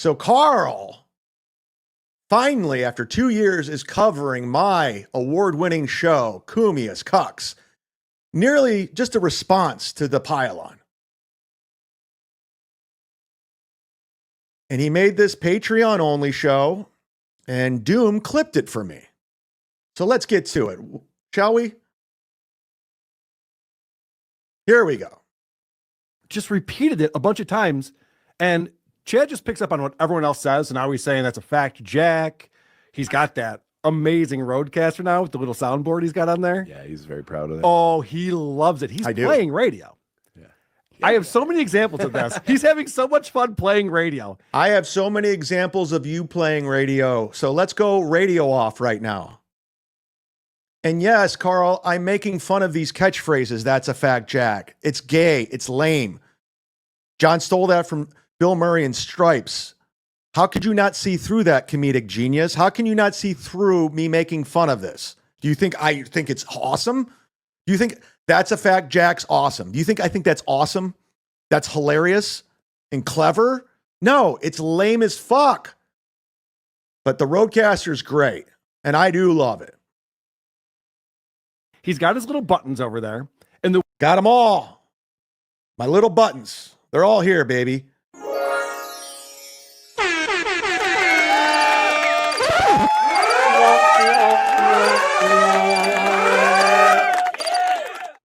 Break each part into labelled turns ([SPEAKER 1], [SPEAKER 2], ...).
[SPEAKER 1] So Karl, finally, after 2 years, is covering my award-winning show, Cumia's Cucks. Nearly just a response to the pylon. And he made this Patreon-only show, and Doom clipped it for me. So let's get to it, shall we? Here we go.
[SPEAKER 2] Just repeated it a bunch of times, and Chad just picks up on what everyone else says, and now he's saying that's a fact, Jack. He's got that amazing roadcaster now with the little soundboard he's got on there.
[SPEAKER 3] Yeah, he's very proud of that.
[SPEAKER 2] Oh, he loves it. He's playing radio.
[SPEAKER 3] Yeah.
[SPEAKER 2] I have so many examples of this. He's having so much fun playing radio.
[SPEAKER 1] I have so many examples of you playing radio. So let's go radio off right now. And yes, Karl, I'm making fun of these catchphrases. That's a fact, Jack. It's gay. It's lame. John stole that from Bill Murray in Stripes. How could you not see through that, comedic genius? How can you not see through me making fun of this? Do you think I think it's awesome? Do you think that's a fact, Jack's awesome? Do you think I think that's awesome? That's hilarious and clever? No, it's lame as fuck. But the Roadcaster's great, and I do love it.
[SPEAKER 2] He's got his little buttons over there. And
[SPEAKER 1] got them all. My little buttons. They're all here, baby.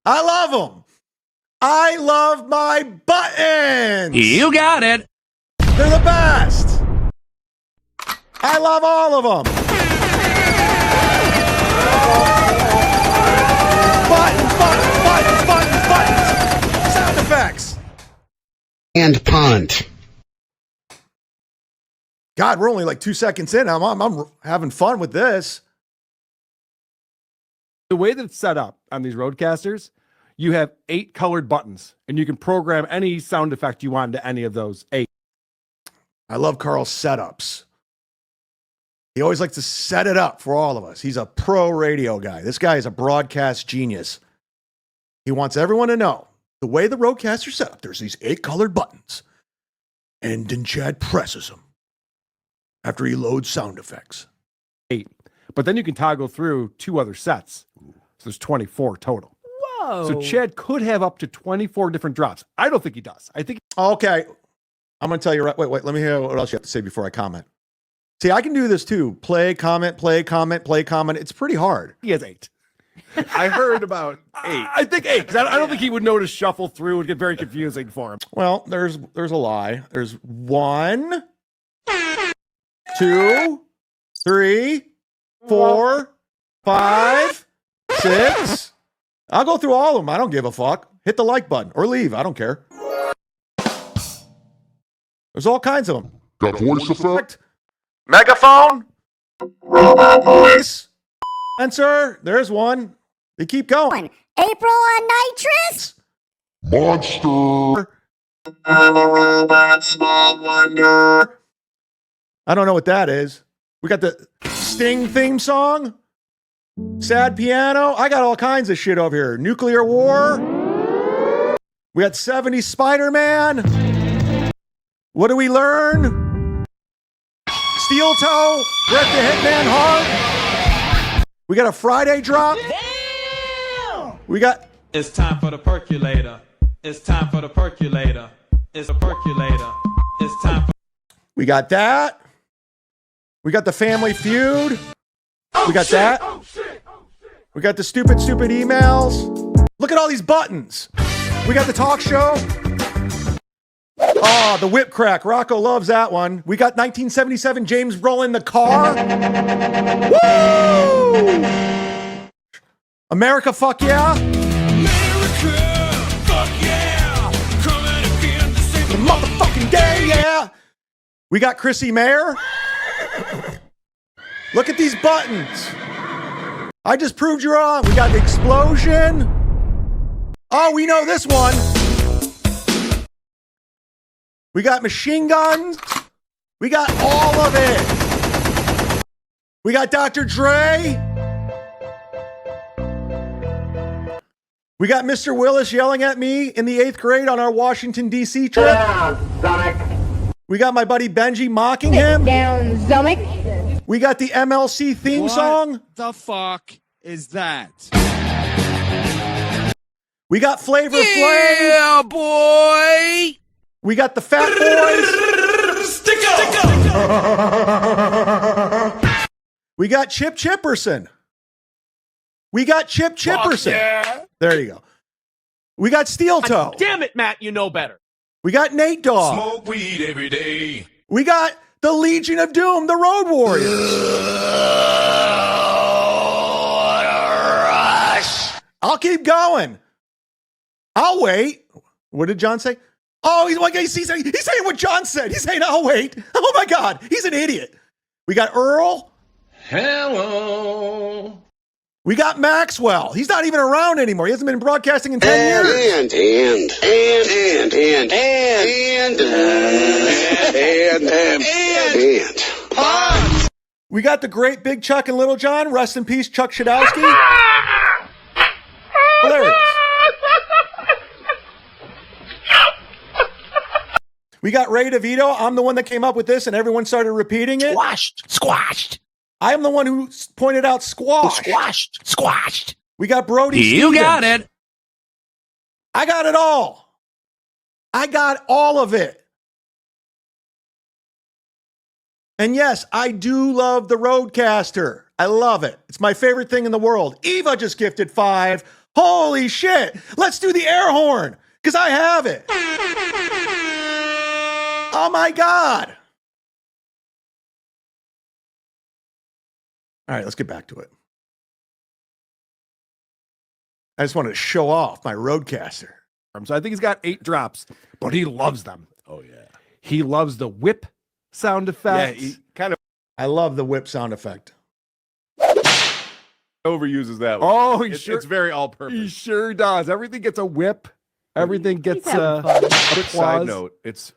[SPEAKER 1] I love them. I love my buttons.
[SPEAKER 4] You got it.
[SPEAKER 1] They're the best. I love all of them. Buttons, buttons, buttons, buttons, buttons. Sound effects.
[SPEAKER 5] And punt.
[SPEAKER 1] God, we're only like 2 seconds in. I'm having fun with this.
[SPEAKER 2] The way that it's set up on these Roadcasters, you have 8 colored buttons, and you can program any sound effect you want into any of those 8.
[SPEAKER 1] I love Karl's setups. He always likes to set it up for all of us. He's a pro radio guy. This guy is a broadcast genius. He wants everyone to know the way the Roadcaster's set up. There's these 8 colored buttons, and then Chad presses them after he loads sound effects.
[SPEAKER 2] 8. But then you can toggle through 2 other sets. So there's 24 total.
[SPEAKER 4] Whoa.
[SPEAKER 2] So Chad could have up to 24 different drops. I don't think he does. I think.
[SPEAKER 1] Okay. I'm going to tell you right. Wait. Let me hear what else you have to say before I comment. See, I can do this too. Play, comment, play, comment, play, comment. It's pretty hard.
[SPEAKER 2] He has 8.
[SPEAKER 3] I heard about 8.
[SPEAKER 2] I think 8. 'Cause I don't think he would know to shuffle through. It would get very confusing for him.
[SPEAKER 1] Well, there's a lie. There's 1, 2, 3, 4, 5, 6. I'll go through all of them. I don't give a fuck. Hit the like button or leave. I don't care. There's all kinds of them.
[SPEAKER 6] Got voice effect?
[SPEAKER 1] Megaphone. Robot voice. Answer. There's one. They keep going.
[SPEAKER 7] April on nitrous.
[SPEAKER 6] Monster.
[SPEAKER 1] Robot small wonder. I don't know what that is. We got the Sting theme song. Sad piano. I got all kinds of shit over here. Nuclear war. We got 70s Spider-Man. What do we learn? Steel toe. We're at the Hitman Heart. We got a Friday drop.
[SPEAKER 7] Damn!
[SPEAKER 1] We got.
[SPEAKER 8] It's time for the percolator. It's time for the percolator. It's a percolator. It's time for.
[SPEAKER 1] We got that. We got the Family Feud. We got that. We got the stupid emails. Look at all these buttons. We got the talk show. Oh, the whip crack. Rocco loves that one. We got 1977 James rolling the car. Woo! America, fuck yeah.
[SPEAKER 4] America, fuck yeah. Coming again to save
[SPEAKER 1] The motherfucking day, yeah. We got Chrissy Mayer. Look at these buttons. I just proved you wrong. We got the explosion. Oh, we know this one. We got machine guns. We got all of it. We got Dr. Dre. We got Mr. Willis yelling at me in the 8th grade on our Washington, D.C. trip. We got my buddy Benji mocking him.
[SPEAKER 7] Down, Zumock.
[SPEAKER 1] We got the MLC theme song.
[SPEAKER 4] The fuck is that?
[SPEAKER 1] We got Flavor Flav.
[SPEAKER 4] Yeah, boy.
[SPEAKER 1] We got the Fat Boys. We got Chip Chipperson. We got Chip Chipperson.
[SPEAKER 4] Yeah.
[SPEAKER 1] There you go. We got Steel Toe.
[SPEAKER 9] Damn it, Matt, you know better.
[SPEAKER 1] We got Nate Dogg.
[SPEAKER 4] Smoke weed every day.
[SPEAKER 1] We got the Legion of Doom, the Road Warriors. I'll keep going. I'll wait. What did John say? Oh, he's saying what John said. He's saying, I'll wait. Oh my God, he's an idiot. We got Earl.
[SPEAKER 3] Hello.
[SPEAKER 1] We got Maxwell. He's not even around anymore. He hasn't been broadcasting in 10 years. We got the great Big Chuck and Little John. Rest in peace, Chuck Shadowski. Hilarious. We got Ray DeVito. I'm the one that came up with this, and everyone started repeating it.
[SPEAKER 9] Squashed.
[SPEAKER 1] I am the one who pointed out squash.
[SPEAKER 9] Squashed.
[SPEAKER 1] We got Brody
[SPEAKER 4] You
[SPEAKER 1] Stevens.
[SPEAKER 4] got it.
[SPEAKER 1] I got it all. I got all of it. And yes, I do love the Roadcaster. I love it. It's my favorite thing in the world. Eva just gifted 5. Holy shit. Let's do the air horn, because I have it. Oh my God. All right, let's get back to it. I just wanted to show off my Roadcaster.
[SPEAKER 2] So I think he's got 8 drops, but he loves them.
[SPEAKER 3] Oh yeah.
[SPEAKER 2] He loves the whip sound
[SPEAKER 3] Yeah,
[SPEAKER 2] effect.
[SPEAKER 3] he kind of
[SPEAKER 1] I love the whip sound effect.
[SPEAKER 3] overuses that one.
[SPEAKER 2] Oh,
[SPEAKER 3] It's very
[SPEAKER 2] he
[SPEAKER 3] all-purpose.
[SPEAKER 2] sure does. Everything gets a whip. Everything gets
[SPEAKER 7] having fun.
[SPEAKER 3] Quick side
[SPEAKER 2] applause.
[SPEAKER 3] note, it's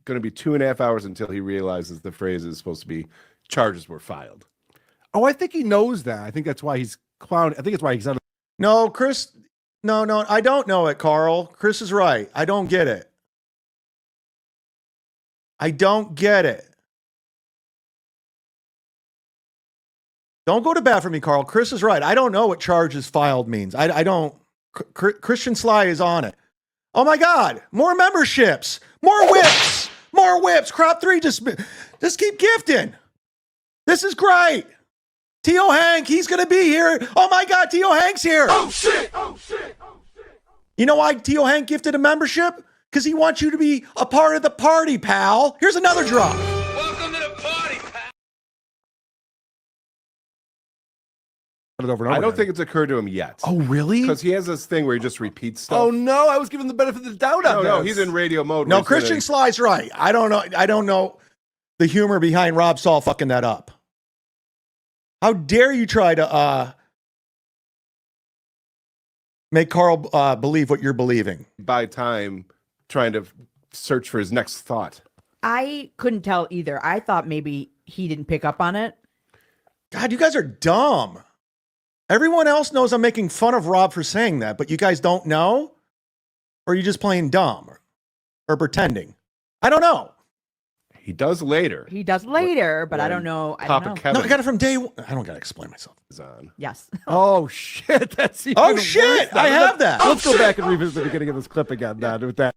[SPEAKER 3] going to be 2.5 hours until he realizes the phrase is supposed to be charges were filed.
[SPEAKER 2] Oh, I think he knows that. I think that's why he's clowning. I think it's why he's on.
[SPEAKER 1] No, Chris. No, I don't know it, Karl. Chris is right. I don't get it. I don't get it. Don't go to bat for me, Karl. Chris is right. I don't know what charges filed means. I don't. Christian Sly is on it. Oh my God. More memberships. More whips. More whips. Crop 3 just keep gifting. This is great. T.O. Hank, he's going to be here. Oh my God, T.O. Hank's here.
[SPEAKER 4] Oh shit.
[SPEAKER 1] You know why T.O. Hank gifted a membership? Because he wants you to be a part of the party, pal. Here's another drop.
[SPEAKER 4] Welcome to the party, pal.
[SPEAKER 2] It over and over
[SPEAKER 3] I don't
[SPEAKER 2] again.
[SPEAKER 3] think it's occurred to him yet.
[SPEAKER 2] Oh, really?
[SPEAKER 3] Because he has this thing where he just repeats stuff.
[SPEAKER 2] Oh no! I was giving the benefit of the doubt on
[SPEAKER 3] no,
[SPEAKER 2] this.
[SPEAKER 3] he's in radio mode.
[SPEAKER 1] No,
[SPEAKER 3] where he's gonna-
[SPEAKER 1] Christian Sly's right. I don't know the humor behind Rob Saul fucking that up. How dare you try to make Karl believe what you're believing?
[SPEAKER 3] buy time trying to search for his next thought.
[SPEAKER 10] I couldn't tell either. I thought maybe he didn't pick up on it.
[SPEAKER 1] God, you guys are dumb. Everyone else knows I'm making fun of Rob for saying that, but you guys don't know? Or are you just playing dumb or pretending? I don't know.
[SPEAKER 3] He does later.
[SPEAKER 10] He does later, but I don't know. I don't
[SPEAKER 3] Papa
[SPEAKER 10] know.
[SPEAKER 3] Kevin
[SPEAKER 1] No, I got it from day one. I don't got to explain myself.
[SPEAKER 3] is on.
[SPEAKER 10] Yes.
[SPEAKER 2] Oh shit! That's even
[SPEAKER 1] Oh,
[SPEAKER 2] worse
[SPEAKER 1] shit,
[SPEAKER 2] now.
[SPEAKER 1] I have that.
[SPEAKER 2] Let's go back and revisit the beginning of this clip again. With that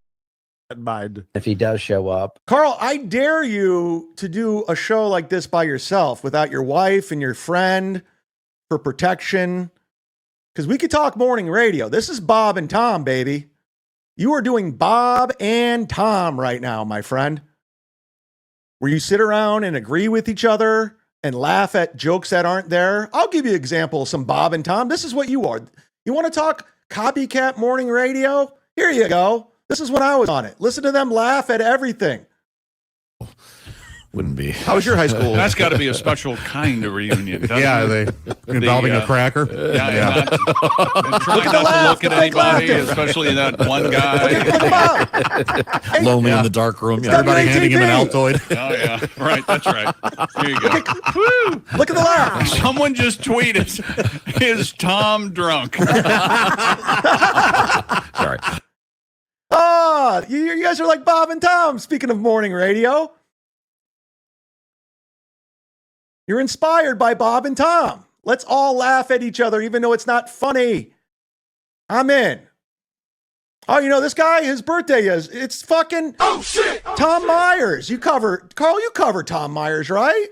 [SPEAKER 2] in mind.
[SPEAKER 9] If he does show up.
[SPEAKER 1] Karl, I dare you to do a show like this by yourself without your wife and your friend for protection. Because we could talk morning radio. This is Bob and Tom, baby. You are doing Bob and Tom right now, my friend. Where you sit around and agree with each other and laugh at jokes that aren't there. I'll give you an example of some Bob and Tom. This is what you are. You want to talk copycat morning radio? Here you go. This is when I was on it. Listen to them laugh at everything.
[SPEAKER 11] Wouldn't be.
[SPEAKER 3] How was your high school?
[SPEAKER 12] That's got to be a special kind of reunion. doesn't
[SPEAKER 11] Yeah,
[SPEAKER 12] it?
[SPEAKER 11] they involving a cracker.
[SPEAKER 12] Yeah. And trying
[SPEAKER 1] at the
[SPEAKER 12] not
[SPEAKER 1] laugh,
[SPEAKER 12] to look
[SPEAKER 1] the
[SPEAKER 12] at
[SPEAKER 1] fake
[SPEAKER 12] anybody,
[SPEAKER 1] laughter.
[SPEAKER 12] especially that one guy.
[SPEAKER 1] Look at Bob.
[SPEAKER 11] Lonely in the dark room.
[SPEAKER 1] It's
[SPEAKER 11] Everybody handing him an
[SPEAKER 1] WATP.
[SPEAKER 11] Altoid.
[SPEAKER 12] Oh yeah, right. That's right. There you go.
[SPEAKER 1] Look at the laugh.
[SPEAKER 12] Someone just tweeted, "Is Tom drunk?"
[SPEAKER 11] Sorry.
[SPEAKER 1] Oh, you guys are like Bob and Tom. Speaking of morning radio, You're inspired by Bob and Tom. Let's all laugh at each other, even though it's not funny. I'm in. Oh, you know, this guy, his birthday it's fucking Tom Myers. Carl, you cover Tom Myers, right? It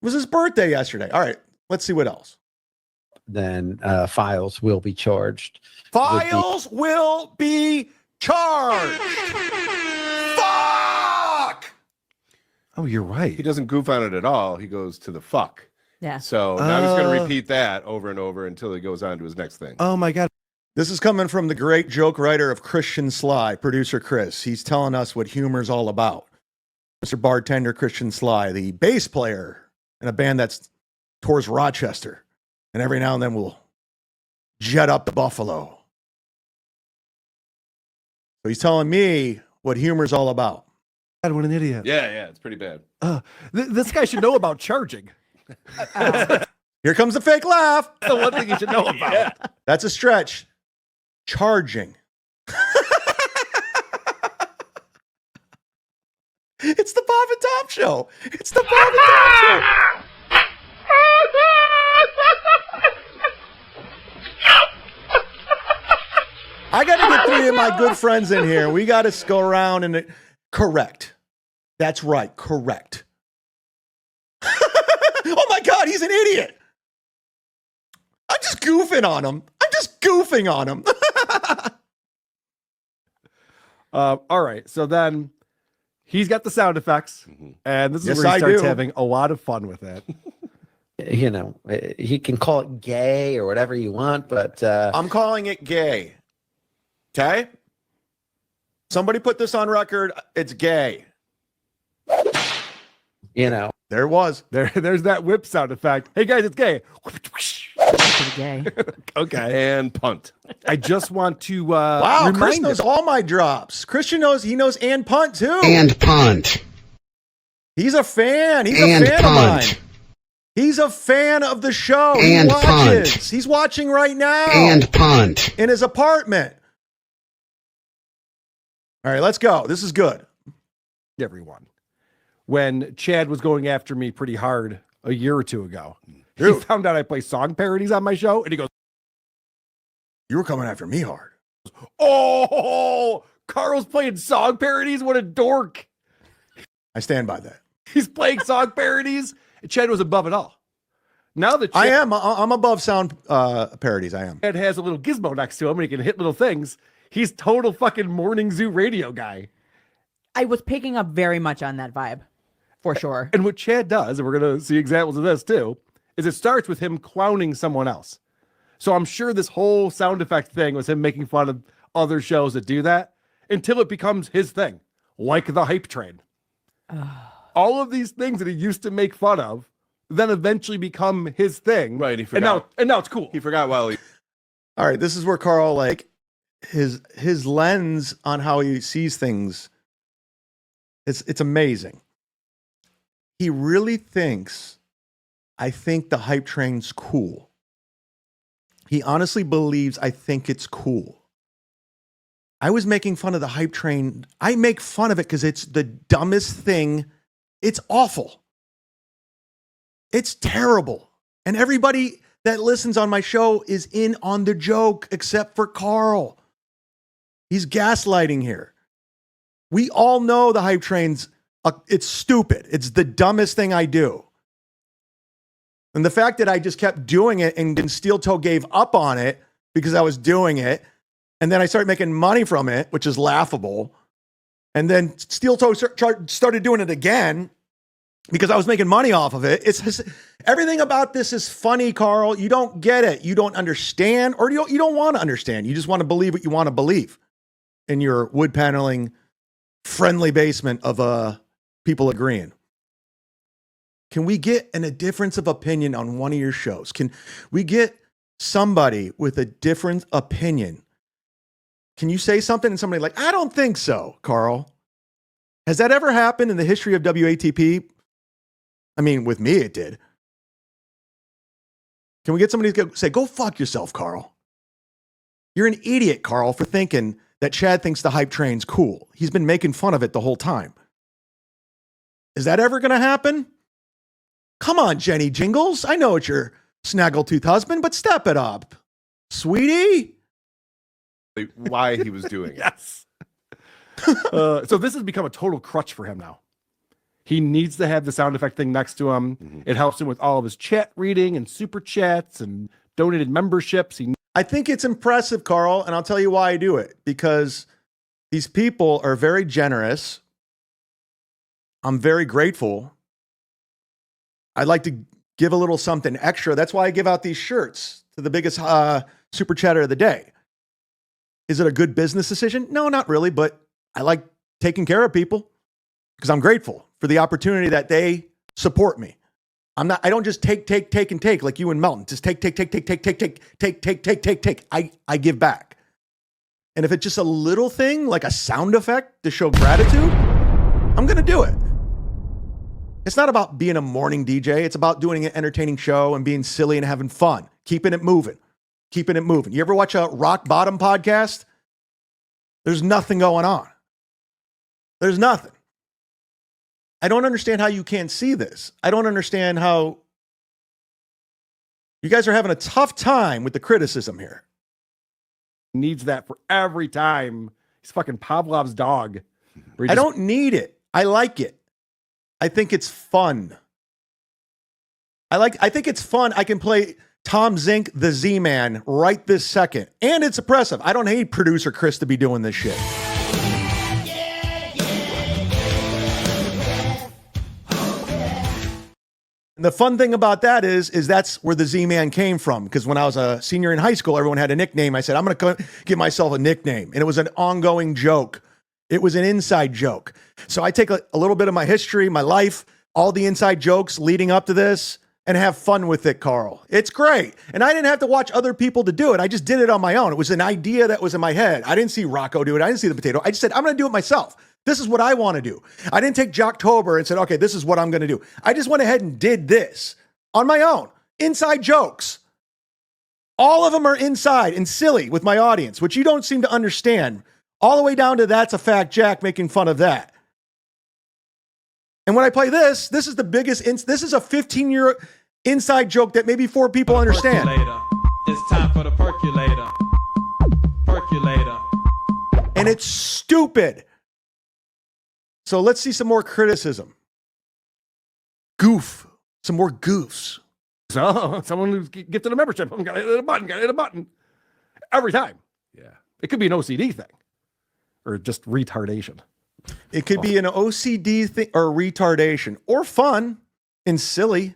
[SPEAKER 1] was his birthday yesterday. All right, let's see what else.
[SPEAKER 9] Then files will be charged.
[SPEAKER 1] Files will be charged. Fuck!
[SPEAKER 2] Oh, you're right.
[SPEAKER 3] He doesn't goof on it at all. He goes to the fuck.
[SPEAKER 10] Yeah.
[SPEAKER 3] So now he's going to repeat that over and over until he goes on to his next thing.
[SPEAKER 2] Oh my God.
[SPEAKER 1] This is coming from the great joke writer of Christian Sly, producer Chris. He's telling us what humor's all about. Mr. Bartender Christian Sly, the bass player in a band that's tours Rochester, and every now and then will jet up to Buffalo. So he's telling me what humor's all about.
[SPEAKER 2] God, what an idiot.
[SPEAKER 3] Yeah, it's pretty bad.
[SPEAKER 2] This guy should know about charging.
[SPEAKER 1] Here comes the fake laugh.
[SPEAKER 2] The one thing you should know about.
[SPEAKER 3] Yeah.
[SPEAKER 1] That's a stretch. Charging. It's the Bob and Tom show. It's the Bob and Tom show. I got to get 3 of my good friends in here. We got to go around and correct. That's right. Correct. Oh my God, he's an idiot. I'm just goofing on him.
[SPEAKER 2] All right. So then he's got the sound effects, and this is
[SPEAKER 1] Yes,
[SPEAKER 2] where he
[SPEAKER 1] I
[SPEAKER 2] starts
[SPEAKER 1] do.
[SPEAKER 2] having a lot of fun with it.
[SPEAKER 9] You know, he can call it gay or whatever you want, but
[SPEAKER 1] I'm calling it gay. Okay? Somebody put this on record. It's gay.
[SPEAKER 9] you know,
[SPEAKER 1] There it was.
[SPEAKER 2] There's that whip sound effect. Hey guys, it's gay.
[SPEAKER 10] Pretty gay.
[SPEAKER 2] Okay.
[SPEAKER 3] And punt.
[SPEAKER 2] I just want to
[SPEAKER 1] Wow, Chris
[SPEAKER 2] remind
[SPEAKER 1] knows
[SPEAKER 2] him-
[SPEAKER 1] all my drops. Christian knows, he knows and punt too.
[SPEAKER 5] And punt.
[SPEAKER 1] He's a fan. He's
[SPEAKER 5] And
[SPEAKER 1] a fan
[SPEAKER 5] punt.
[SPEAKER 1] of mine. He's a fan of the show.
[SPEAKER 5] And
[SPEAKER 1] he watches.
[SPEAKER 5] punt.
[SPEAKER 1] He's watching right now.
[SPEAKER 5] And punt.
[SPEAKER 1] In his apartment. All right, let's go. This is good.
[SPEAKER 2] everyone. When Chad was going after me pretty hard a year or two ago,
[SPEAKER 1] Dude.
[SPEAKER 2] he found out I play song parodies on my show, and he goes,
[SPEAKER 1] You were coming after me hard.
[SPEAKER 2] "Oh, Karl's playing song parodies. What a dork!
[SPEAKER 1] I stand by that.
[SPEAKER 2] He's playing song parodies." And Chad was above it all. Now that
[SPEAKER 1] I
[SPEAKER 2] Chad
[SPEAKER 1] am. I'm above sound parodies. I am.
[SPEAKER 2] has a little gizmo next to him and he can hit little things, he's total fucking morning zoo radio guy.
[SPEAKER 10] I was picking up very much on that vibe, for sure.
[SPEAKER 2] And what Chad does, and we're going to see examples of this too, is it starts with him clowning someone else. So I'm sure this whole sound effect thing was him making fun of other shows that do that until it becomes his thing, like the hype train. All of these things that he used to make fun of then eventually become his thing.
[SPEAKER 3] Right, he
[SPEAKER 2] And
[SPEAKER 3] forgot.
[SPEAKER 2] now it's cool.
[SPEAKER 3] He forgot while he...
[SPEAKER 1] All right, this is where Karl, like, his lens on how he sees things, it's amazing. He really thinks, I think the hype train's cool. He honestly believes I think it's cool. I was making fun of the hype train. I make fun of it because it's the dumbest thing. It's awful. It's terrible. And everybody that listens on my show is in on the joke except for Karl. He's gaslighting here. We all know the hype train's, it's stupid. It's the dumbest thing I do. And the fact that I just kept doing it and Steel Toe gave up on it because I was doing it. And then I started making money from it, which is laughable. And then Steel Toe started doing it again because I was making money off of it. It's just, everything about this is funny, Karl. You don't get it. You don't understand, or you don't want to understand. You just want to believe what you want to believe in your wood paneling friendly basement of people agreeing. Can we get a difference of opinion on one of your shows? Can we get somebody with a different opinion? Can you say something and somebody like, I don't think so, Karl? Has that ever happened in the history of WATP? I mean, with me, it did. Can we get somebody to say, go fuck yourself, Karl? You're an idiot, Karl, for thinking that Chad thinks the hype train's cool. He's been making fun of it the whole time. Is that ever going to happen? Come on, Jenny Jingles. I know it's your snaggletooth husband, but step it up, sweetie.
[SPEAKER 3] Why he was doing it.
[SPEAKER 2] Yes. So this has become a total crutch for him now. He needs to have the sound effect thing next to him.
[SPEAKER 3] Mm-hmm.
[SPEAKER 2] It helps him with all of his chat reading and super chats and donated memberships.
[SPEAKER 1] I think it's impressive, Karl, and I'll tell you why I do it. Because these people are very generous. I'm very grateful. I'd like to give a little something extra. That's why I give out these shirts to the biggest super chatter of the day. Is it a good business decision? No, not really, but I like taking care of people because I'm grateful for the opportunity that they support me. I don't just take and take like you and Melton. Just take. I give back. And if it's just a little thing like a sound effect to show gratitude, I'm going to do it. It's not about being a morning DJ. It's about doing an entertaining show and being silly and having fun, keeping it moving. You ever watch a Rock Bottom podcast? There's nothing going on. There's nothing. I don't understand how you can't see this. I don't understand how you guys are having a tough time with the criticism here.
[SPEAKER 2] Needs that for every time. He's fucking Pavlov's dog.
[SPEAKER 1] I don't need it. I like it. I think it's fun. I think it's fun. I can play Tom Zink, the Z-Man, right this second. And it's oppressive. I don't need producer Chris to be doing this shit. And the fun thing about that is that's where the Z-Man came from. Because when I was a senior in high school, everyone had a nickname. I said, I'm going to give myself a nickname. And it was an ongoing joke. It was an inside joke. So I take a little bit of my history, my life, all the inside jokes leading up to this, and have fun with it, Karl. It's great. And I didn't have to watch other people to do it. I just did it on my own. It was an idea that was in my head. I didn't see Rocco do it. I didn't see the potato. I just said, I'm going to do it myself. This is what I want to do. I didn't take Jocktober and said, okay, this is what I'm going to do. I just went ahead and did this on my own. Inside jokes. All of them are inside and silly with my audience, which you don't seem to understand. All the way down to That's a Fact Jack making fun of that. And when I play this is the biggest, this is a 15-year inside joke that maybe 4 people understand.
[SPEAKER 8] It's time for the percolator. Percolator.
[SPEAKER 1] And it's stupid. So let's see some more criticism. Goof. Some more goofs.
[SPEAKER 2] So someone who's gifted a membership, got to hit a button. Every time.
[SPEAKER 3] Yeah.
[SPEAKER 2] It could be an OCD thing. Or just retardation.
[SPEAKER 1] It could be an OCD thing or retardation or fun and silly.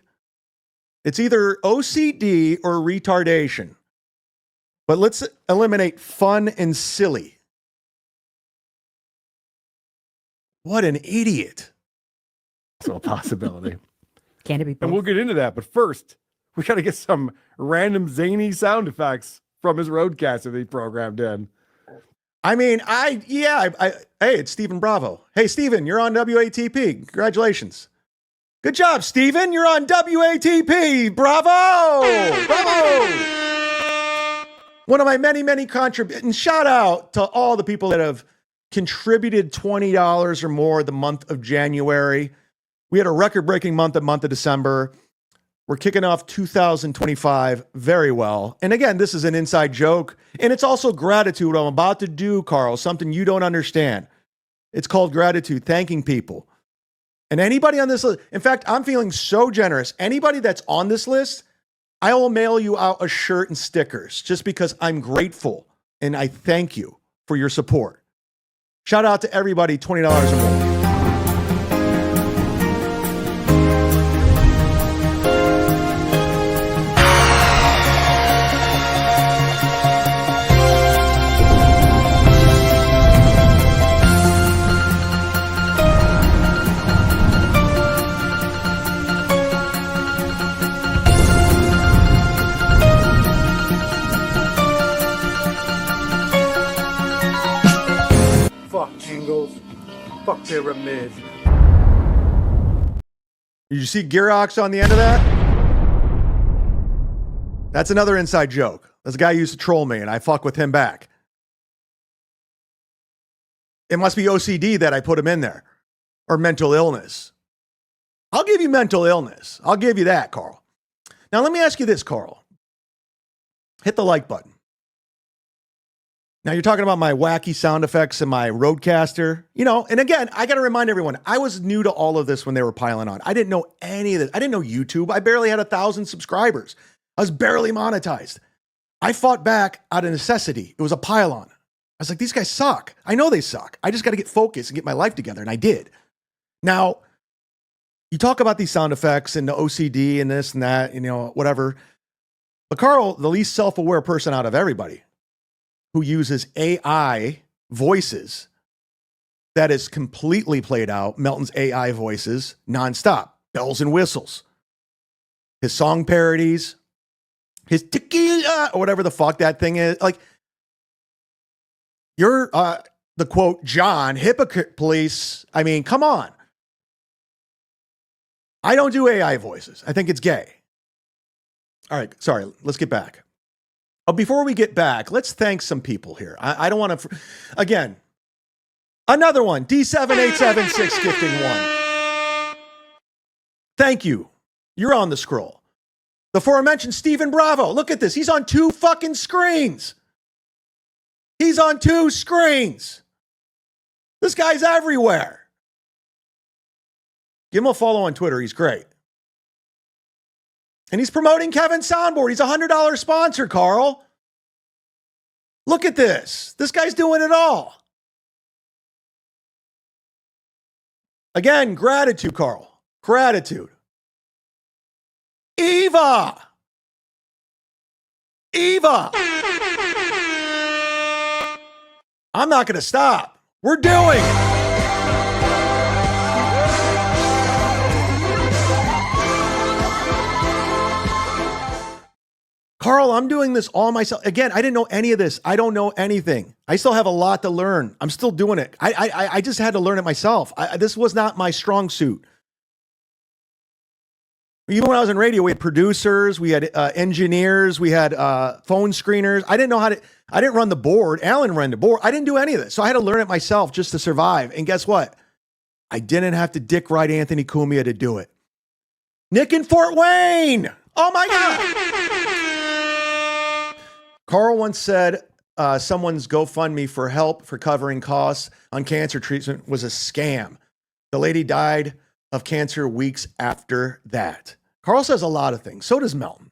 [SPEAKER 1] It's either OCD or retardation. But let's eliminate fun and silly. What an idiot.
[SPEAKER 2] So a possibility.
[SPEAKER 10] Can it be both?
[SPEAKER 2] And we'll get into that. But first, we got to get some random zany sound effects from his roadcaster that he programmed in.
[SPEAKER 1] I mean, hey, it's Stephen Bravo. Hey, Stephen, you're on WATP. Congratulations. Good job, Stephen. You're on WATP. Bravo! Bravo! One of my many, many contributions. Shout out to all the people that have contributed $20 or more the month of January. We had a record-breaking month of December. We're kicking off 2025 very well. And again, this is an inside joke. And it's also gratitude. What I'm about to do, Karl, something you don't understand. It's called gratitude, thanking people. And anybody on this list, in fact, I'm feeling so generous. Anybody that's on this list, I will mail you out a shirt and stickers just because I'm grateful and I thank you for your support. Shout out to everybody, $20 or more.
[SPEAKER 2] Fuck pyramid.
[SPEAKER 1] Did you see Gearox on the end of that? That's another inside joke. There's a guy who used to troll me and I fuck with him back. It must be OCD that I put him in there. Or mental illness. I'll give you mental illness. I'll give you that, Karl. Now, let me ask you this, Karl. Hit the like button. Now, you're talking about my wacky sound effects and my Rodecaster. You know, and again, I got to remind everyone, I was new to all of this when they were piling on. I didn't know any of this. I didn't know YouTube. I barely had 1,000 subscribers. I was barely monetized. I fought back out of necessity. It was a pile-on. I was like, these guys suck. I know they suck. I just got to get focused and get my life together, and I did. Now, you talk about these sound effects and the OCD and this and that, you know, whatever. But Karl, the least self-aware person out of everybody, who uses AI voices that is completely played out, Melton's AI voices, nonstop, bells and whistles, his song parodies, his tequila, or whatever the fuck that thing is. Like, you're the quote, John, hypocrite police. I mean, come on. I don't do AI voices. I think it's gay. All right, sorry, let's get back. Before we get back, let's thank some people here. I don't want to, again, another one, D7876 gifting one. Thank you. You're on the scroll. The aforementioned Stephen Bravo. Look at this. He's on 2 fucking screens. He's on 2 screens. This guy's everywhere. Give him a follow on Twitter. He's great. And he's promoting Kevin's Soundboard. He's a $100 sponsor, Karl. Look at this. This guy's doing it all. Again, gratitude, Karl. Gratitude. Eva. I'm not going to stop. We're doing it. Karl, I'm doing this all myself. Again, I didn't know any of this. I don't know anything. I still have a lot to learn. I'm still doing it. I just had to learn it myself. This was not my strong suit. Even when I was in radio, we had producers, we had engineers, we had phone screeners. I didn't run the board. Alan ran the board. I didn't do any of this. So I had to learn it myself just to survive. And guess what? I didn't have to dick ride Anthony Cumia to do it. Nick in Fort Wayne. Oh my God. Karl once said someone's GoFundMe for help for covering costs on cancer treatment was a scam. The lady died of cancer weeks after that. Karl says a lot of things. So does Melton.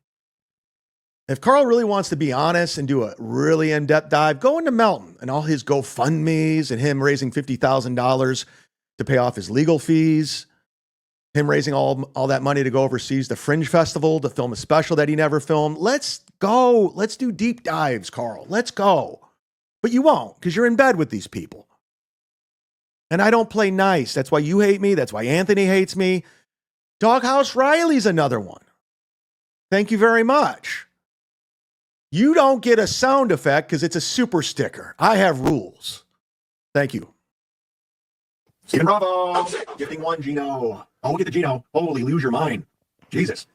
[SPEAKER 1] If Karl really wants to be honest and do a really in-depth dive, go into Melton and all his GoFundMes and him raising $50,000 to pay off his legal fees, him raising all that money to go overseas to Fringe Festival to film a special that he never filmed. Let's go. Let's do deep dives, Karl. Let's go. But you won't, because you're in bed with these people. And I don't play nice. That's why you hate me. That's why Anthony hates me. Doghouse Riley's another one. Thank you very much. You don't get a sound effect because it's a super sticker. I have rules. Thank you. Stephen Bravo. Gifting one, Gino. Oh, get the Gino. Holy, lose your mind. Jesus.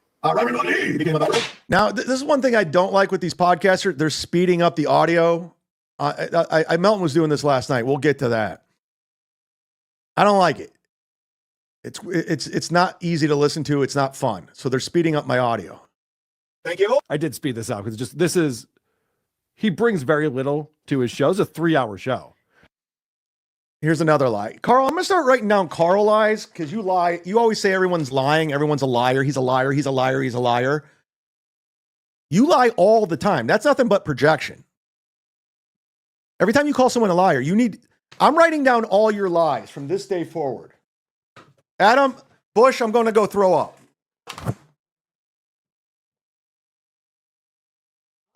[SPEAKER 1] Now, this is one thing I don't like with these podcasters. They're speeding up the audio. Melton was doing this last night. We'll get to that. I don't like it. It's not easy to listen to. It's not fun. So they're speeding up my audio. Thank you.
[SPEAKER 2] I did speed this out because he brings very little to his show. It's a 3-hour show.
[SPEAKER 1] Here's another lie. Karl, I'm going to start writing down Karl lies because you lie. You always say everyone's lying. Everyone's a liar. He's a liar. He's a liar. He's a liar. You lie all the time. That's nothing but projection. Every time you call someone a liar, I'm writing down all your lies from this day forward. Adam Bush, I'm going to go throw up.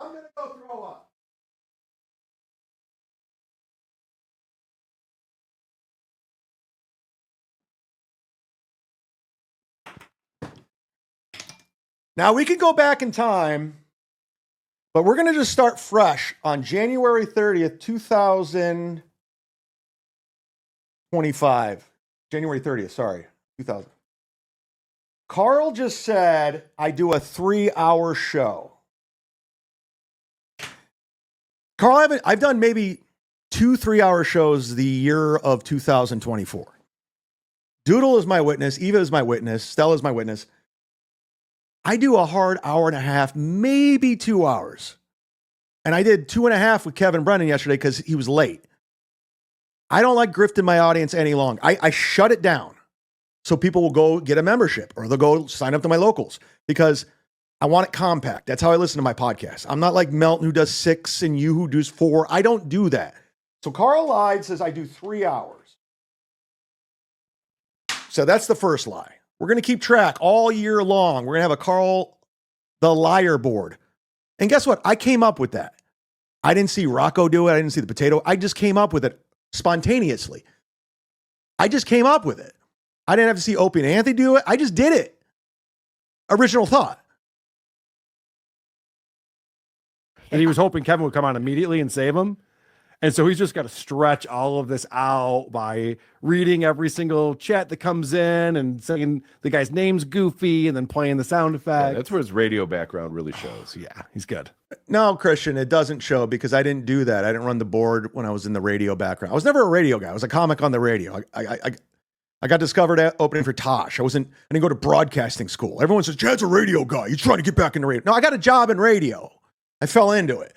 [SPEAKER 1] I'm going to go throw up. Now, we could go back in time, but we're going to just start fresh on January 30th, 2025. January 30th, sorry, 2000. Karl just said, I do a 3-hour show. Karl, I've done maybe 2 3-hour shows the year of 2024. Doodle is my witness. Eva is my witness. Stella is my witness. I do a hard hour and a half, maybe 2 hours. And I did 2.5 with Kevin Brennan yesterday because he was late. I don't like grifting my audience any longer. I shut it down so people will go get a membership or they'll go sign up to my locals because I want it compact. That's how I listen to my podcast. I'm not like Melton who does 6 and you who does 4. I don't do that. So Karl lied, says I do 3 hours. So that's the first lie. We're going to keep track all year long. We're going to have a Karl the Liar board. And guess what? I came up with that. I didn't see Rocco do it. I didn't see the potato. I just came up with it spontaneously. I just came up with it. I didn't have to see Opie and Anthony do it. I just did it. Original thought.
[SPEAKER 2] And he was hoping Kevin would come on immediately and save him. And so he's just got to stretch all of this out by reading every single chat that comes in and saying the guy's name's goofy and then playing the sound effect.
[SPEAKER 3] Yeah, that's where his radio background really shows.
[SPEAKER 2] Yeah, he's good.
[SPEAKER 1] No, Christian, it doesn't show because I didn't do that. I didn't run the board when I was in the radio background. I was never a radio guy. I was a comic on the radio. I got discovered at opening for Tosh. I didn't go to broadcasting school. Everyone says, Chad's a radio guy. He's trying to get back into radio. No, I got a job in radio. I fell into it.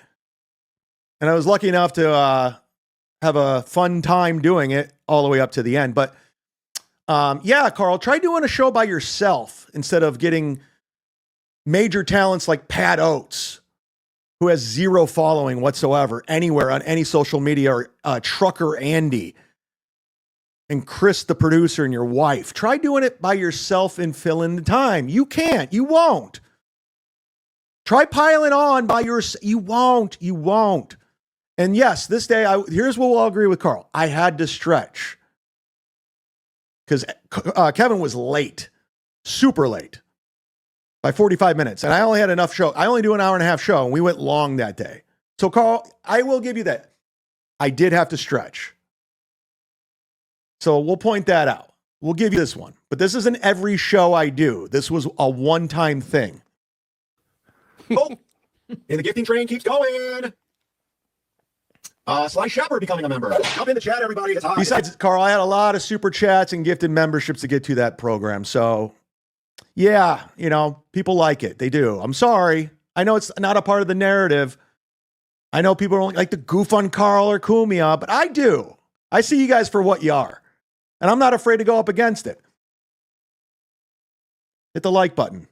[SPEAKER 1] And I was lucky enough to have a fun time doing it all the way up to the end. But yeah, Karl, try doing a show by yourself instead of getting major talents like Pat Oates, who has 0 following whatsoever anywhere on any social media, or Trucker Andy and Chris, the producer, and your wife. Try doing it by yourself and fill in the time. You can't. You won't. Try piling on by yourself. You won't. And yes, this day, here's what we'll all agree with Karl. I had to stretch because Kevin was late, super late by 45 minutes. And I only had enough show. I only do an hour and a half show, and we went long that day. So Karl, I will give you that. I did have to stretch. So we'll point that out. We'll give you this one. But this isn't every show I do. This was a one-time thing. Oh, and the gifting train keeps going. Sly Shepard becoming a member. Jump in the chat, everybody. It's hot. Besides, Karl, I had a lot of super chats and gifted memberships to get to that program. So, yeah, people like it. They do. I'm sorry. I know it's not a part of the narrative. I know people don't like to goof on Karl or Cumia, but I do. I see you guys for what you are. And I'm not afraid to go up against it. Hit the like button.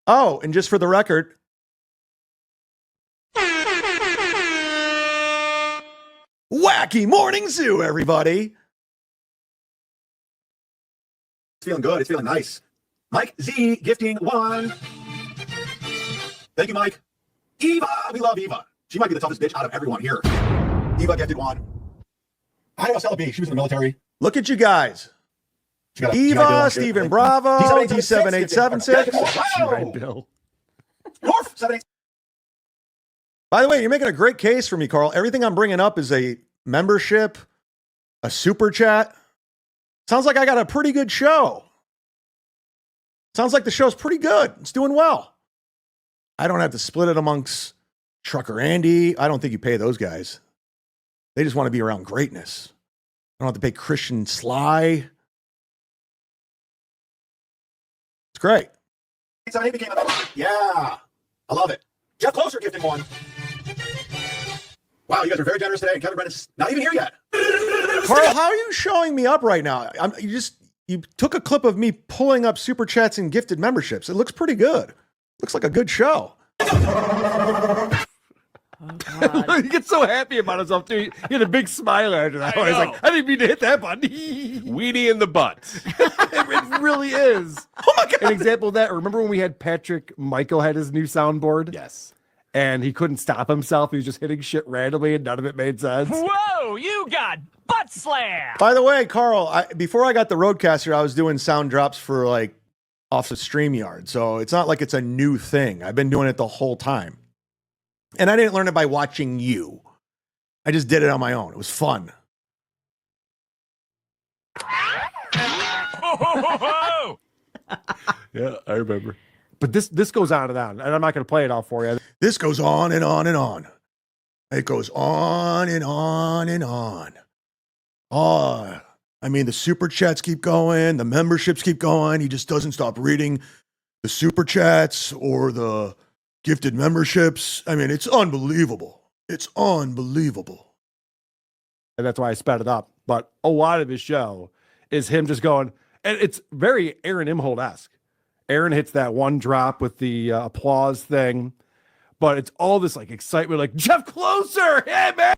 [SPEAKER 1] Oh, and just for the record, Wacky Morning Zoo, everybody. It's feeling good. It's feeling nice. Mike Z gifting 1. Thank you, Mike. Eva, we love Eva. She might be the toughest bitch out of everyone here. Eva gifted 1. I know Stella B. She was in the military. Look at you guys. Eva, Stephen Bravo, D7876.
[SPEAKER 2] Bill.
[SPEAKER 1] North 78. By the way, you're making a great case for me, Karl. Everything I'm bringing up is a membership, a super chat. Sounds like I got a pretty good show. Sounds like the show's pretty good. It's doing well. I don't have to split it amongst Trucker Andy. I don't think you pay those guys. They just want to be around greatness. I don't have to pay Christian Sly. It's great. Yeah, I love it. Jeff Closer gifting 1. Wow, you guys are very generous today. Kevin Brennan's not even here yet. Karl, how are you showing me up right now? You took a clip of me pulling up super chats and gifted memberships. It looks pretty good. Looks like a good show.
[SPEAKER 2] Oh, he gets so happy about himself too. He had a big smile after that. He's like, I didn't mean to hit that button.
[SPEAKER 3] Weenie in the butt.
[SPEAKER 2] It really is.
[SPEAKER 1] Oh my God.
[SPEAKER 2] An example of that. Remember when we had Patrick Michael had his new soundboard?
[SPEAKER 3] Yes.
[SPEAKER 2] And he couldn't stop himself. He was just hitting shit randomly and none of it made sense.
[SPEAKER 13] Whoa, you got butt slam.
[SPEAKER 1] By the way, Karl, before I got the Roadcaster, I was doing sound drops for off the StreamYard. So it's not like it's a new thing. I've been doing it the whole time. And I didn't learn it by watching you. I just did it on my own. It was fun.
[SPEAKER 3] Yeah, I remember.
[SPEAKER 2] But this goes on and on, and I'm not going to play it all for you.
[SPEAKER 1] This goes on and on and on. It goes on and on and on. Oh, I mean, the super chats keep going, the memberships keep going. He just doesn't stop reading the super chats or the gifted memberships. I mean, it's unbelievable. It's unbelievable.
[SPEAKER 2] And that's why I sped it up. But a lot of his show is him just going, and it's very Aaron Imhold-esque. Aaron hits that one drop with the applause thing, but it's all this like excitement, like Jeff Closer, hey man.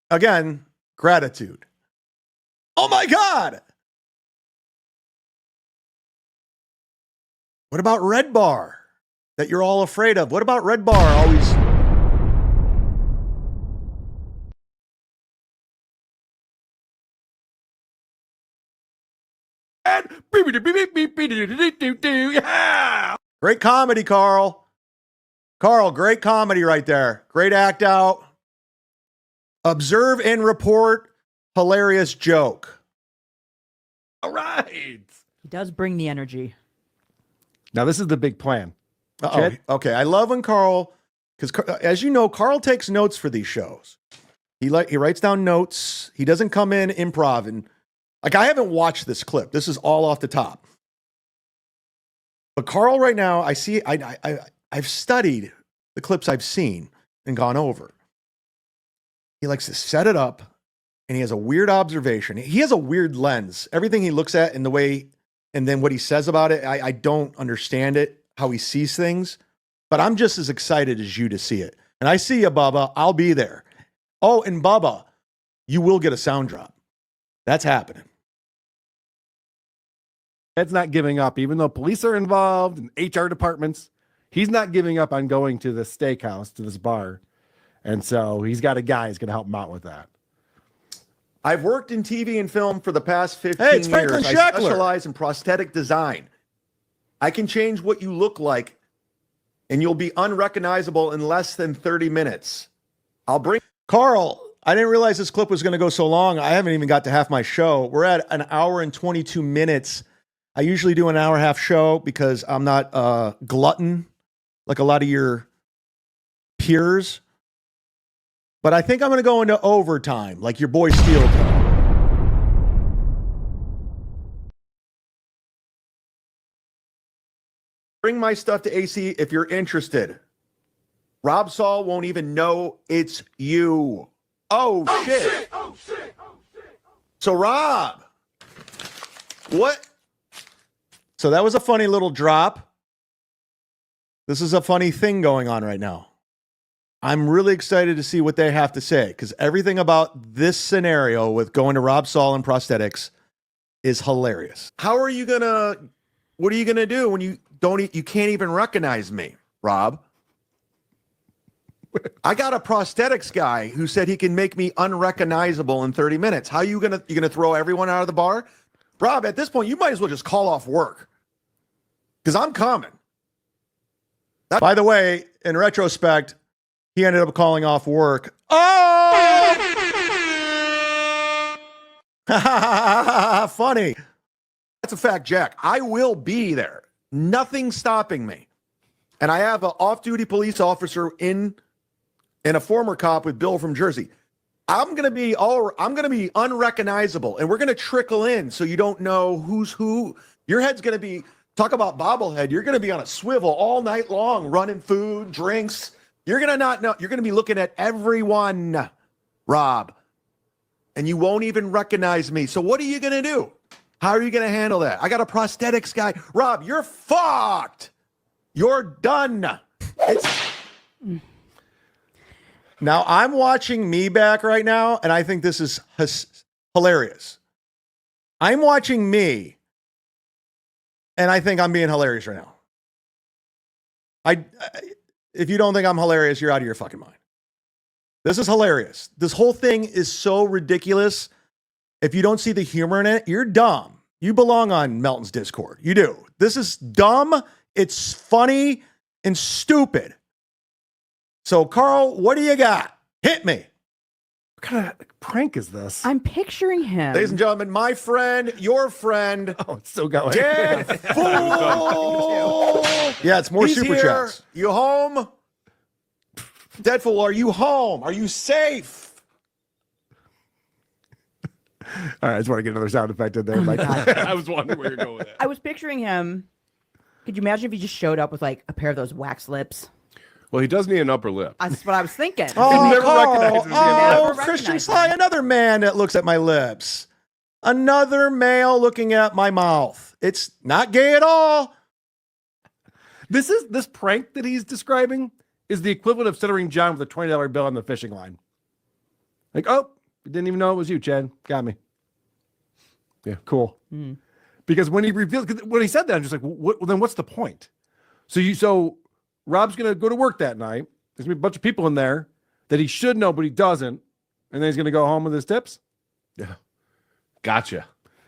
[SPEAKER 1] Again, gratitude. Oh my God. What about Red Bar that you're all afraid of? What about Red Bar always?
[SPEAKER 2] And yeah.
[SPEAKER 1] Great comedy, Karl. Karl, great comedy right there. Great act out. Observe and report. Hilarious joke.
[SPEAKER 2] All right.
[SPEAKER 10] He does bring the energy.
[SPEAKER 2] Now this is the big plan.
[SPEAKER 1] Uh-oh. Okay, I love when Karl, because as you know, Karl takes notes for these shows. He writes down notes. He doesn't come in improv and like I haven't watched this clip. This is all off the top. But Karl, right now, I see. I've studied the clips I've seen and gone over. He likes to set it up, and he has a weird observation. He has a weird lens. Everything he looks at and the way, and then what he says about it, I don't understand it, how he sees things. But I'm just as excited as you to see it. And I see you, Bubba. I'll be there. Oh, and Bubba, you will get a sound drop. That's happening.
[SPEAKER 2] Ed's not giving up, even though police are involved and HR departments. He's not giving up on going to the steakhouse, to this bar. And so he's got a guy who's going to help him out with that.
[SPEAKER 1] I've worked in TV and film for the past 15 Hey, it's Franklin years. Shackler. I specialize in prosthetic design. I can change what you look like, and you'll be unrecognizable in less than 30 minutes. I'll bring... Karl, I didn't realize this clip was going to go so long. I haven't even got to half my show. We're at an hour and 22 minutes. I usually do an hour and a half show because I'm not a glutton like a lot of your peers. But I think I'm going to go into overtime like your boy Steel does. Bring my stuff to AC if you're interested. Rob Saul won't even know it's you. Oh, shit. Oh, shit. So, Rob, what? So that was a funny little drop. This is a funny thing going on right now. I'm really excited to see what they have to say because everything about this scenario with going to Rob Saul and prosthetics is hilarious. How are you gonna? What are you gonna do when you don't? You can't even recognize me, Rob. I got a prosthetics guy who said he can make me unrecognizable in 30 minutes. How are you gonna throw everyone out of the bar? Rob, at this point, you might as well just call off work because I'm coming. By the way, in retrospect, he ended up calling off work. Oh! Funny. That's a fact, Jack. I will be there. Nothing's stopping me. And I have an off-duty police officer and a former cop with Bill from Jersey. I'm gonna be unrecognizable, and we're gonna trickle in so you don't know who's who. Your head's gonna be, talk about bobblehead, you're gonna be on a swivel all night long, running food, drinks. You're gonna not know, you're gonna be looking at everyone, Rob, and you won't even recognize me. So what are you gonna do? How are you gonna handle that? I got a prosthetics guy. Rob, you're fucked. You're done. Now, I'm watching me back right now, and I think this is hilarious. I'm watching me, and I think I'm being hilarious right now. If you don't think I'm hilarious, you're out of your fucking mind. This is hilarious. This whole thing is so ridiculous. If you don't see the humor in it, you're dumb. You belong on Melton's Discord. You do. This is dumb. It's funny and stupid. So, Karl, what do you got? Hit me.
[SPEAKER 2] What kind of prank is this?
[SPEAKER 10] I'm picturing him.
[SPEAKER 1] Ladies and gentlemen, my friend, your friend.
[SPEAKER 2] Oh, it's still going.
[SPEAKER 1] Dead Fool. Yeah, it's more super chats. You home? Dead Fool, are you home? Are you safe?
[SPEAKER 2] All right, I just want to get another sound effect in there. Mike.
[SPEAKER 3] I was wondering where you're going with that.
[SPEAKER 10] I was picturing him. Could you imagine if he just showed up with like a pair of those wax lips?
[SPEAKER 3] Well, he does need an upper lip.
[SPEAKER 10] That's what I was thinking.
[SPEAKER 1] Oh,
[SPEAKER 3] never
[SPEAKER 1] Karl.
[SPEAKER 3] recognizes the
[SPEAKER 1] Oh,
[SPEAKER 10] lip.
[SPEAKER 1] Christian Sly, another man that looks at my lips. Another male looking at my mouth. It's not gay at all.
[SPEAKER 2] This prank that he's describing is the equivalent of stuttering John with a $20 bill on the fishing line. Like, oh, didn't even know it was you, Chad. Got me. Yeah, cool.
[SPEAKER 10] Mm.
[SPEAKER 2] Because when he said that, I'm just like, well, then what's the point? So Rob's gonna go to work that night. There's gonna be a bunch of people in there that he should know, but he doesn't, and then he's gonna go home with his tips.
[SPEAKER 3] Yeah, gotcha.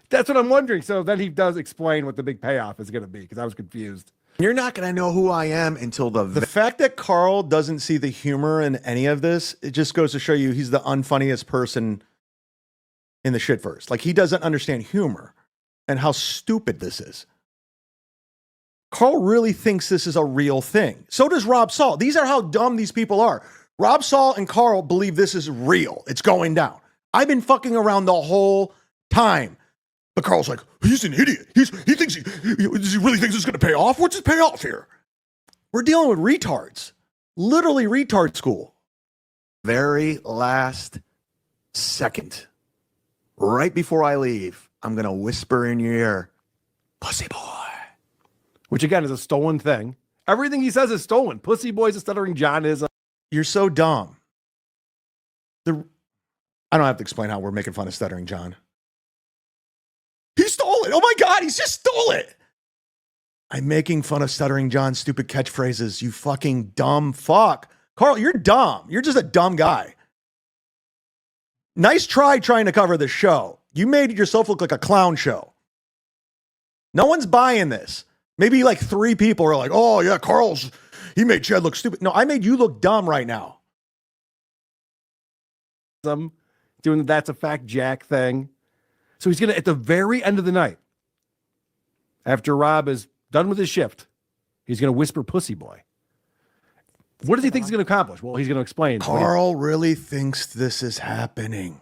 [SPEAKER 2] That's what I'm wondering. So then he does explain what the big payoff is gonna be, because I was confused.
[SPEAKER 11] You're not going to know who I am until
[SPEAKER 1] The fact that Karl doesn't see the humor in any of this, it just goes to show you he's the unfunniest person in the shitverse. Like, he doesn't understand humor and how stupid this is. Karl really thinks this is a real thing. So does Rob Saul. These are how dumb these people are. Rob Saul and Karl believe this is real. It's going down. I've been fucking around the whole time. But Karl's like, he's an idiot. He thinks does he really think this is going to pay off? What's his payoff here? We're dealing with retards. Literally retard school.
[SPEAKER 11] very last second, right before I leave, I'm going to whisper in your ear, pussy boy.
[SPEAKER 2] Which, again, is a stolen thing. Everything he says is stolen. Pussy boy's a stuttering John is.
[SPEAKER 1] You're so dumb. I don't have to explain how we're making fun of Stuttering John. He stole it. Oh my God, he's just stole it. I'm making fun of Stuttering John's stupid catchphrases. You fucking dumb fuck. Karl, you're dumb. You're just a dumb guy. Nice try trying to cover the show. You made yourself look like a clown show. No one's buying this. Maybe like 3 people are like, oh yeah, he made Chad look stupid. No, I made you look dumb right now.
[SPEAKER 2] Doing the That's a Fact Jack thing. So he's going to, at the very end of the night, after Rob is done with his shift, he's going to whisper pussy boy. What does he think he's going to accomplish? Well, he's going to explain.
[SPEAKER 1] Karl really thinks this is happening.